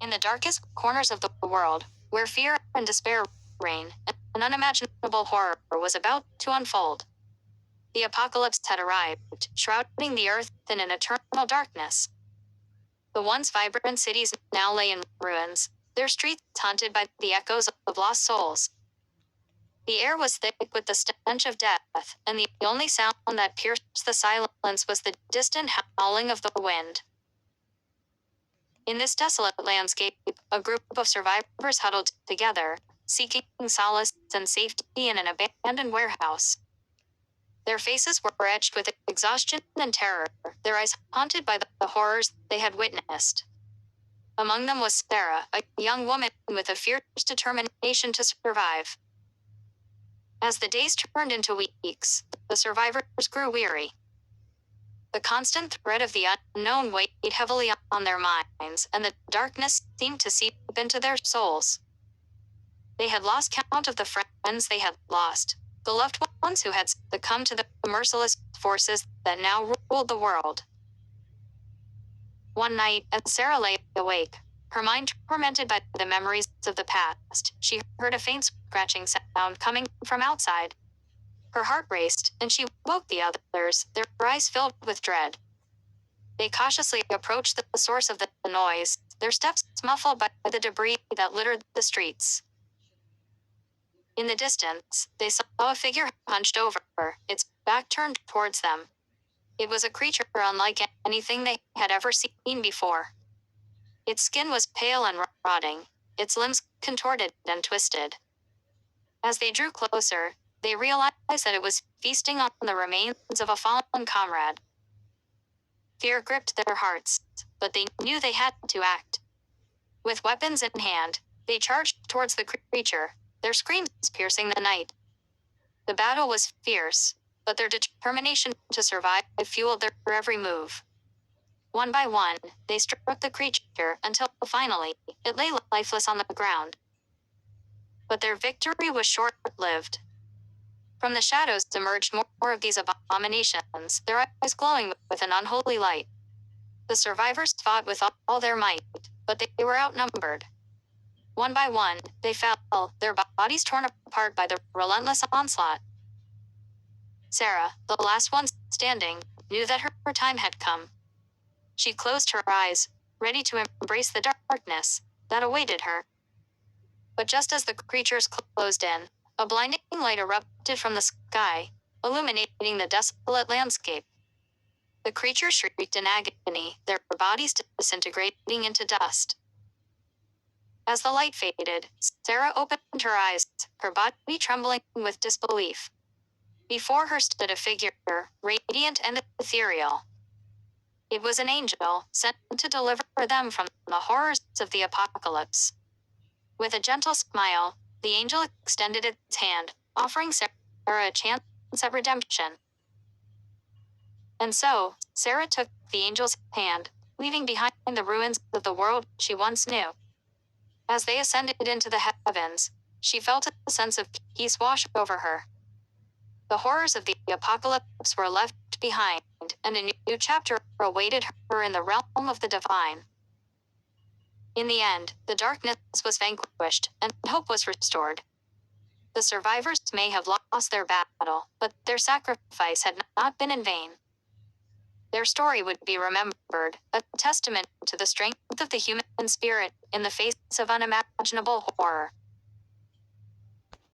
In the darkest corners of the world, where fear and despair reign, an unimaginable horror was about to unfold. The apocalypse had arrived, shrouding the earth in an eternal darkness. The once vibrant cities now lay in ruins, their streets haunted by the echoes of lost souls. The air was thick with the stench of death, and the only sound that pierced the silence was the distant howling of the wind. In this desolate landscape, a group of survivors huddled together, seeking solace and safety in an abandoned warehouse. Their faces were etched with exhaustion and terror, their eyes haunted by the horrors they had witnessed. Among them was Sarah, a young woman with a fierce determination to survive. As the days turned into weeks, the survivors grew weary. The constant threat of the unknown weighed heavily on their minds, and the darkness seemed to seep into their souls. They had lost count of the friends they had lost, the loved ones who had succumbed to the merciless forces that now ruled the world. One night, as Sarah lay awake, her mind tormented by the memories of the past, she heard a faint scratching sound coming from outside. Her heart raced, and she woke the others, their eyes filled with dread. They cautiously approached the source of the noise, their steps muffled by the debris that littered the streets. In the distance, they saw a figure hunched over, its back turned towards them. It was a creature unlike anything they had ever seen before. Its skin was pale and rotting, its limbs contorted and twisted. As they drew closer, they realized that it was feasting on the remains of a fallen comrade. Fear gripped their hearts, but they knew they had to act. With weapons in hand, they charged towards the creature, their screams piercing the night. The battle was fierce, but their determination to survive fueled their every move. One by one, they struck the creature until finally, it lay lifeless on the ground. But their victory was short-lived. From the shadows emerged more of these abominations, their eyes glowing with an unholy light. The survivors fought with all their might, but they were outnumbered. One by one, they fell, their bodies torn apart by the relentless onslaught. Sarah, the last one standing, knew that her time had come. She closed her eyes, ready to embrace the darkness that awaited her. But just as the creatures closed in, a blinding light erupted from the sky, illuminating the desolate landscape. The creatures shrieked in agony, their bodies disintegrating into dust. As the light faded, Sarah opened her eyes, her body trembling with disbelief. Before her stood a figure, radiant and ethereal. It was an angel, sent to deliver them from the horrors of the apocalypse. With a gentle smile, the angel extended its hand, offering Sarah a chance at redemption. And so, Sarah took the angel's hand, leaving behind the ruins of the world she once knew. As they ascended into the heavens, she felt a sense of peace wash over her. The horrors of the apocalypse were left behind, and a new chapter awaited her in the realm of the divine. In the end, the darkness was vanquished, and hope was restored. The survivors may have lost their battle, but their sacrifice had not been in vain. Their story would be remembered, a testament to the strength of the human spirit in the face of unimaginable horror.